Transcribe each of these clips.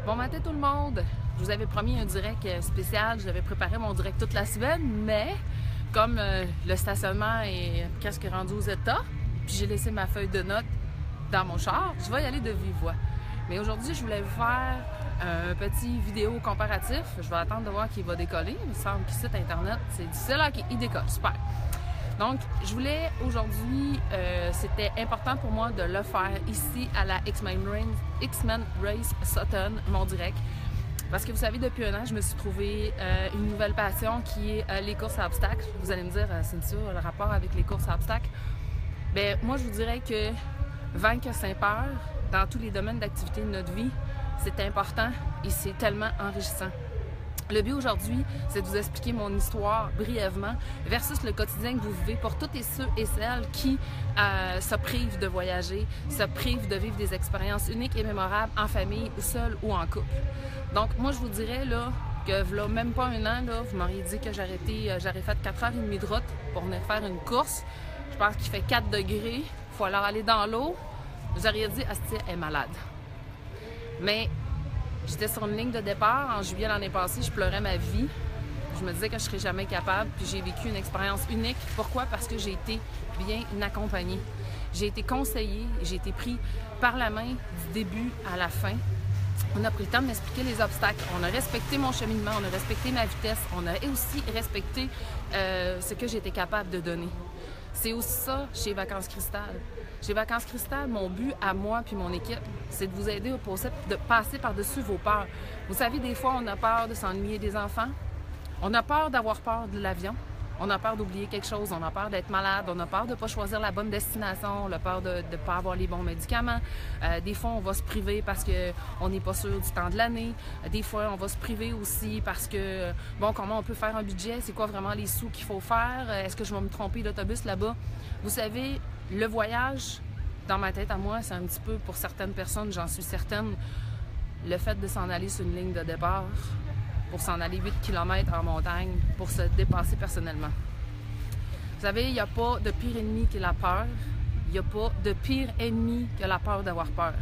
Bon matin tout le monde! Je vous avais promis un direct spécial, j'avais préparé mon direct toute la semaine, mais comme le stationnement est presque rendu aux états, puis j'ai laissé ma feuille de notes dans mon char, je vais y aller de vive voix. Mais aujourd'hui, je voulais vous faire un petit vidéo comparatif. Je vais attendre de voir qu'il va décoller. Il me semble que le site internet, c'est difficile, là qu'il décolle. Super! Donc, je voulais aujourd'hui, c'était important pour moi de le faire ici à la X-Men Race Sutton, mon direct. Parce que vous savez, depuis un an, je me suis trouvé une nouvelle passion qui est les courses à obstacles. Vous allez me dire, Cynthia, le rapport avec les courses à obstacles. Bien, moi, je vous dirais que vaincre sans peur dans tous les domaines d'activité de notre vie, c'est important et c'est tellement enrichissant. Le but aujourd'hui, c'est de vous expliquer mon histoire brièvement versus le quotidien que vous vivez pour toutes et ceux et celles qui se privent de voyager, se privent de vivre des expériences uniques et mémorables en famille, seul ou en couple. Donc, moi, je vous dirais là, que là, même pas un an, là, vous m'auriez dit que j'aurais fait 4h30 de route pour venir faire une course. Je pense qu'il fait 4 degrés. Il faut alors aller dans l'eau. Vous auriez dit, Astia est malade. Mais j'étais sur une ligne de départ. En juillet l'année passée, je pleurais ma vie. Je me disais que je ne serais jamais capable. Puis j'ai vécu une expérience unique. Pourquoi? Parce que j'ai été bien accompagnée. J'ai été conseillée. J'ai été pris par la main du début à la fin. On a pris le temps de m'expliquer les obstacles. On a respecté mon cheminement. On a respecté ma vitesse. On a aussi respecté ce que j'étais capable de donner. C'est aussi ça chez Vacances Cristal. Chez Vacances Cristal, mon but à moi puis mon équipe, c'est de vous aider au concept de passer par-dessus vos peurs. Vous savez, des fois, on a peur de s'ennuyer des enfants. On a peur d'avoir peur de l'avion. On a peur d'oublier quelque chose. On a peur d'être malade. On a peur de ne pas choisir la bonne destination. On a peur de ne pas avoir les bons médicaments. Des fois, on va se priver parce qu'on n'est pas sûr du temps de l'année. Des fois, on va se priver aussi parce que, bon, comment on peut faire un budget? C'est quoi vraiment les sous qu'il faut faire? Est-ce que je vais me tromper d'autobus là-bas? Vous savez, le voyage, dans ma tête à moi, c'est un petit peu, pour certaines personnes, j'en suis certaine, le fait de s'en aller sur une ligne de départ, pour s'en aller 8 km en montagne, pour se dépasser personnellement. Vous savez, il n'y a pas de pire ennemi que la peur. Il n'y a pas de pire ennemi que la peur d'avoir peur.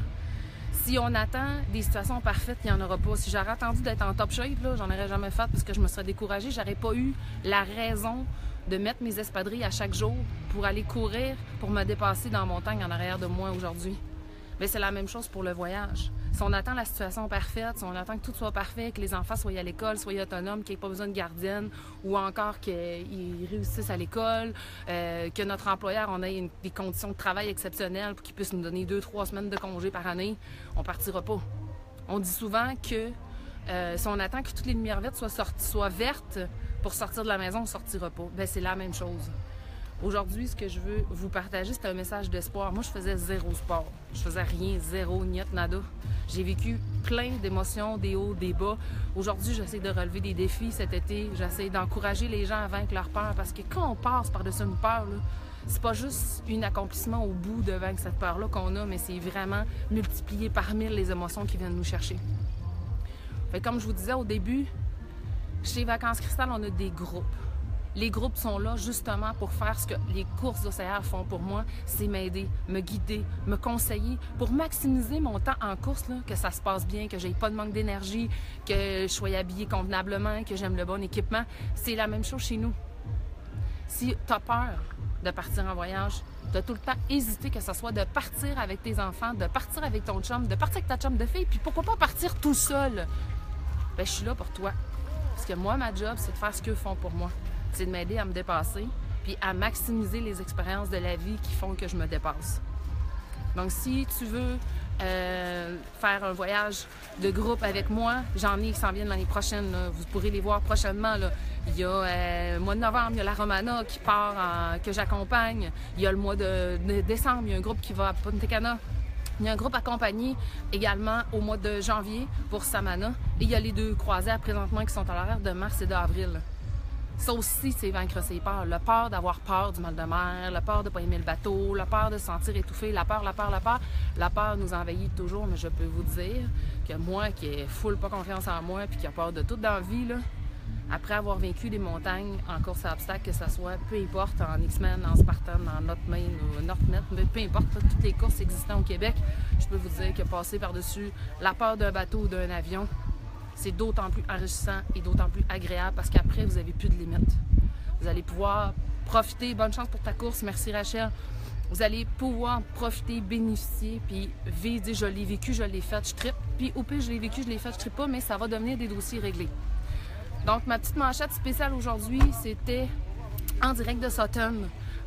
Si on attend des situations parfaites, il n'y en aura pas. Si j'aurais attendu d'être en top shape, j'en aurais jamais fait parce que je me serais découragée. J'aurais pas eu la raison de mettre mes espadrilles à chaque jour pour aller courir, pour me dépasser dans la montagne en arrière de moi aujourd'hui. Mais c'est la même chose pour le voyage. Si on attend la situation parfaite, si on attend que tout soit parfait, que les enfants soient à l'école, soient autonomes, qu'il n'y ait pas besoin de gardienne, ou encore qu'ils réussissent à l'école, que notre employeur on ait des conditions de travail exceptionnelles pour qu'il puisse nous donner 2-3 semaines de congé par année, on partira pas. On dit souvent que si on attend que toutes les lumières vertes soient vertes pour sortir de la maison, on ne sortira pas. Bien, c'est la même chose. Aujourd'hui, ce que je veux vous partager, c'est un message d'espoir. Moi, je faisais zéro sport. Je faisais rien, zéro, niet, nada. J'ai vécu plein d'émotions, des hauts, des bas. Aujourd'hui, j'essaie de relever des défis cet été. J'essaie d'encourager les gens à vaincre leur peur. Parce que quand on passe par-dessus une peur, c'est pas juste un accomplissement au bout de vaincre cette peur-là qu'on a, mais c'est vraiment multiplié par 1000 les émotions qui viennent nous chercher. Fait, comme je vous disais au début, chez Vacances Cristal, on a des groupes. Les groupes sont là justement pour faire ce que les courses d'OCR font pour moi, c'est m'aider, me guider, me conseiller pour maximiser mon temps en course, là, que ça se passe bien, que j'ai pas de manque d'énergie, que je sois habillée convenablement, que j'aime le bon équipement. C'est la même chose chez nous. Si tu as peur de partir en voyage, tu as tout le temps hésité, que ce soit de partir avec tes enfants, de partir avec ton chum, de partir avec ta chum de fille, puis pourquoi pas partir tout seul? Bien, je suis là pour toi. Parce que moi, ma job, c'est de faire ce qu'eux font pour moi. C'est de m'aider à me dépasser, puis à maximiser les expériences de la vie qui font que je me dépasse. Donc, si tu veux faire un voyage de groupe avec moi, j'en ai qui s'en viennent l'année prochaine. Là. Vous pourrez les voir prochainement. Là. Il y a le mois de novembre, il y a la Romana qui part, que j'accompagne. Il y a le mois de décembre, il y a un groupe qui va à Punta Cana. Il y a un groupe accompagné également au mois de janvier pour Samana. Et il y a les 2 croisières présentement qui sont à l'horaire de mars et d'avril. Ça aussi, c'est vaincre ses peurs. La peur d'avoir peur du mal de mer, la peur de ne pas aimer le bateau, la peur de se sentir étouffé, la peur. La peur nous envahit toujours, mais je peux vous dire que moi, qui ai full pas confiance en moi puis qui a peur de tout dans la vie, là, après avoir vaincu les montagnes en course à obstacles, que ce soit, peu importe, en X-Men, en Spartan, en Northmain ou Northmet, peu importe, toutes les courses existantes au Québec, je peux vous dire que passer par-dessus la peur d'un bateau ou d'un avion, c'est d'autant plus enrichissant et d'autant plus agréable parce qu'après, vous n'avez plus de limites. Vous allez pouvoir profiter. Bonne chance pour ta course. Merci Rachel. Vous allez pouvoir profiter, bénéficier, puis vivre, dire je l'ai vécu, je l'ai fait, je trippe. Puis au pire, je l'ai vécu, je l'ai fait, je trippe pas, mais ça va devenir des dossiers réglés. Donc, ma petite manchette spéciale aujourd'hui, c'était en direct de Sutton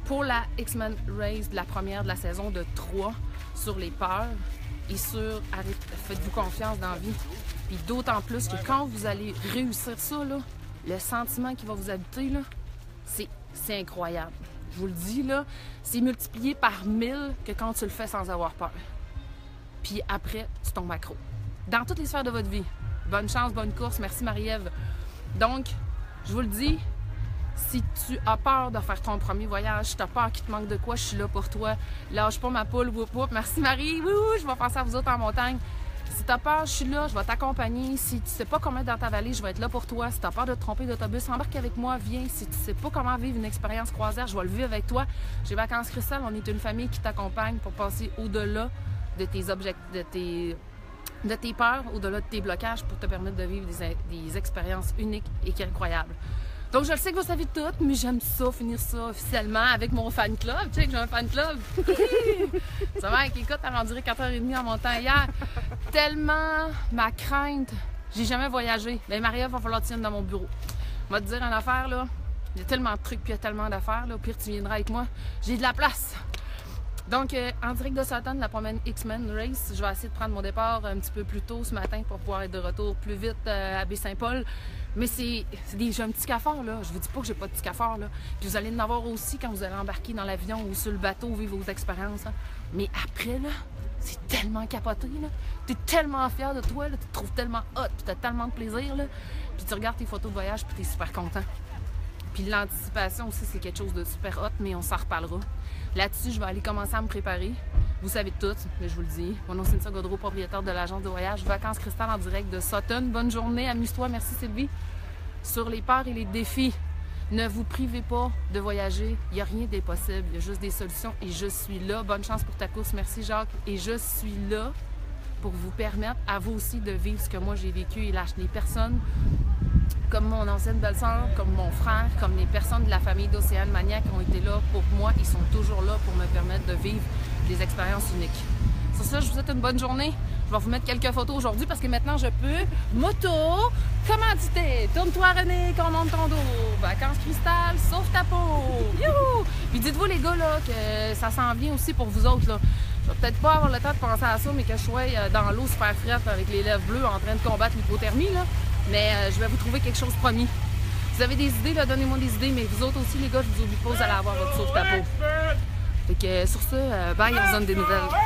pour la X-Men Race, la première de la saison de 3 sur les peurs et sur faites-vous confiance dans la vie. Puis d'autant plus que quand vous allez réussir ça, là, le sentiment qui va vous habiter, là, c'est incroyable. Je vous le dis, là, c'est multiplié par 1000 que quand tu le fais sans avoir peur. Puis après, tu tombes accro. Dans toutes les sphères de votre vie. Bonne chance, bonne course. Merci Marie-Ève. Donc, je vous le dis, si tu as peur de faire ton premier voyage, si tu as peur qu'il te manque de quoi, je suis là pour toi. Lâche pas ma poule, whoop whoop. Merci Marie. Wouhou, je vais penser à vous autres en montagne. Si tu as peur, je suis là, je vais t'accompagner. Si tu sais pas comment être dans ta vallée, je vais être là pour toi. Si tu as peur de te tromper d'autobus, embarque avec moi, viens. Si tu sais pas comment vivre une expérience croisière, je vais le vivre avec toi. Chez Vacances Cristal, on est une famille qui t'accompagne pour passer au-delà de tes objectifs, de tes peurs, au-delà de tes blocages pour te permettre de vivre des expériences uniques et incroyables. Donc, je le sais que vous savez tout, mais j'aime ça, finir ça officiellement avec mon fan club. Tu sais que j'ai un fan club. Ça va, écoute, elle m'a duré 4h30 en montant hier. Tellement ma crainte, j'ai jamais voyagé. Mais Marie-Ève, va falloir que tu viennes dans mon bureau. Je vais te dire une affaire, là. Il y a tellement de trucs, puis il y a tellement d'affaires, là. Au pire, tu viendras avec moi. J'ai de la place. Donc, en direct de Sutton, la promenade X-Men Race, je vais essayer de prendre mon départ un petit peu plus tôt ce matin pour pouvoir être de retour plus vite à Baie-Saint-Paul. Mais j'ai un petit cafard, là. Je vous dis pas que j'ai pas de petit cafard, là. Puis vous allez en avoir aussi quand vous allez embarquer dans l'avion ou sur le bateau, vivre vos expériences. Hein. Mais après, là, c'est tellement capoté, là. T'es tellement fier de toi, là. Tu te trouves tellement hot, puis t'as tellement de plaisir, là. Puis tu regardes tes photos de voyage, puis t'es super content. Puis l'anticipation aussi, c'est quelque chose de super hot, mais on s'en reparlera. Là-dessus, je vais aller commencer à me préparer. Vous savez tout, mais je vous le dis. Mon nom c'est Cynthia Gaudreau, propriétaire de l'agence de voyage Vacances Cristal en direct de Sutton. Bonne journée, amuse-toi, merci Sylvie. Sur les peurs et les défis, ne vous privez pas de voyager. Il n'y a rien d'impossible, il y a juste des solutions et je suis là. Bonne chance pour ta course, merci Jacques. Et je suis là pour vous permettre à vous aussi de vivre ce que moi j'ai vécu et les personnes comme mon ancienne belle-sœur, comme mon frère, comme les personnes de la famille d'Océane Mania qui ont été là pour moi, ils sont toujours là pour me permettre de vivre des expériences uniques. Sur ça, je vous souhaite une bonne journée. Je vais vous mettre quelques photos aujourd'hui parce que maintenant je peux moto, commandité, tourne-toi René, qu'on monte ton dos, Vacances Cristal, sauve ta peau, youhou! Puis dites-vous les gars là que ça s'en vient aussi pour vous autres là. Je vais peut-être pas avoir le temps de penser à ça, mais que je sois dans l'eau super frette avec les lèvres bleues en train de combattre l'hypothermie là. Mais je vais vous trouver quelque chose promis. Vous avez des idées, là, donnez-moi des idées, mais vous autres aussi, les gars, je vous oublie pas, vous allez avoir votre sauve ta peau. Fait que sur ça, bye, on se donne des nouvelles.